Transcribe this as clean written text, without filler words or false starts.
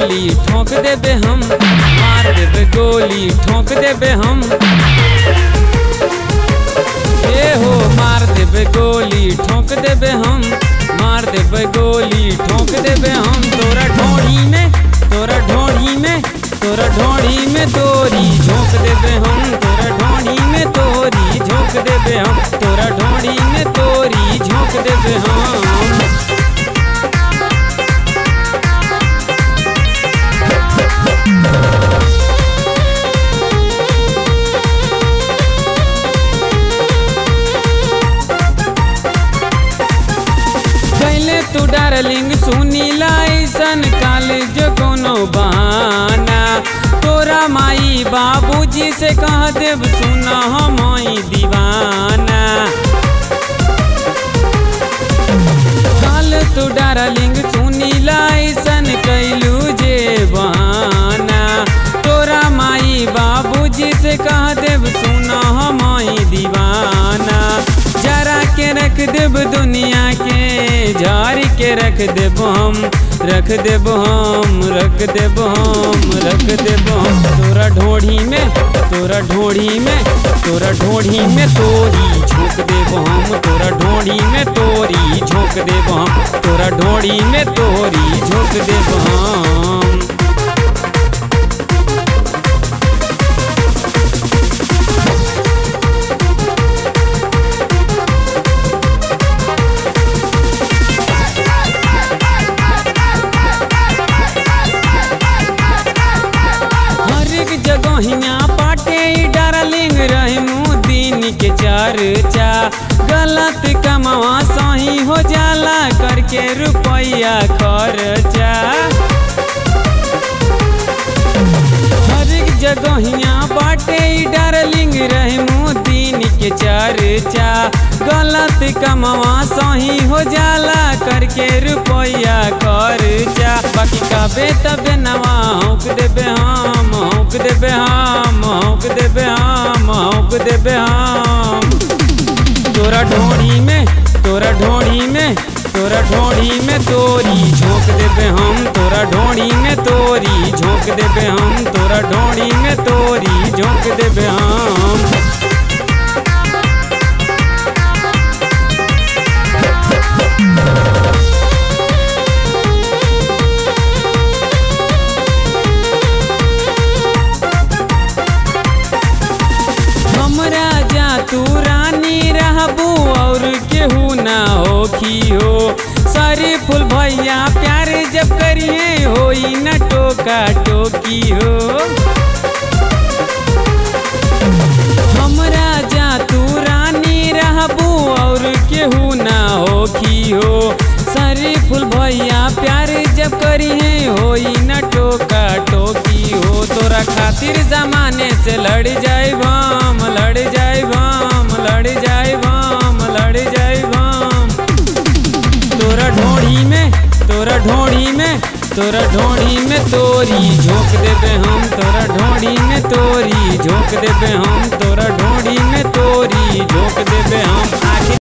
गोली ठोक देबे हम, मार देबे गोली ठोक देबे हम। ए हो मार देबे गोली ठोक देबे हम, मार देबे गोली ठोक देबे हम। तोरा ढोड़ी में, तोरा ढोड़ी में, तोरा ढोड़ी में तोरी झोंक देबे हम, तोरा ढोड़ी में तोरी झोंक देबे हम, तोरा ढोड़ी में तोरी झोंक देबे हम। तू डार्लिंग सुनी लाइसन कॉलेज कोनो बहाना, तोरा माई बाबूजी से कह देव सुना हमाई दीवाना। कल तू डार्लिंग सुनी लाइसन कैलू जे बहाना, तोरा माई बाबूजी से कह देव सुना हमाई दीवाना। जरा के रख देब दुनिया के, झाड़ के रख देब हम, रख देब हम, रख देब हम, रख देब हम। तोरा ढोड़ी में, तोरा ढोड़ी में, तोरा ढोड़ी में तोरी झोंक देब हम, तोरा ढोड़ी में तोरी झोंक देब हम, तोरा ढोड़ी में तोरी झोंक देब हम। जगहिया पाटे डार्लिंग रहमू दिन के चर्चा, गलत कमावा सही हो जाला करके रुपया खर्चा। हर एक जगहिया पाटे डार्लिंग रहमू दिन के चर्चा, गलत कमावा सही हो जाला करके रुपया खर्चा। बाकी कहबे तबे नवा हौक देबे हम, हौक देबे हम, हौक देबे हम, हौक देबे हम। तोरा ढोड़ी में, तोरा ढोड़ी में, तोरा ढोड़ी में तोरी झोंक देबे हम, तोरा ढोड़ी में तोरी झोंक देबे हम, तोरा ढोड़ी में तोरी झोंक देबे हम। तू रानी रहबू और केहू ना होखी हो, सारे फूल भैया प्यार जब करिए होई न टोका टोकी हो। हमरा जा तू रानी रहबू और केहू ना होखी हो, सारे फूल भैया प्यार जब करिए होई न टोका टोकी हो। तोरा खातिर जमाने से लड़ जाइब हम, लड़ जाइब हम, लड़ जाइब हम, लड़ जाइब हम। तोरा ढोड़ी में, तोरा ढोड़ी में, तोरा ढोड़ी में तोरी झोंक देबे हम, तोरा ढोड़ी में तोरी झोंक देबे हम, तोरा ढोड़ी में तोरी झोंक देबे हम।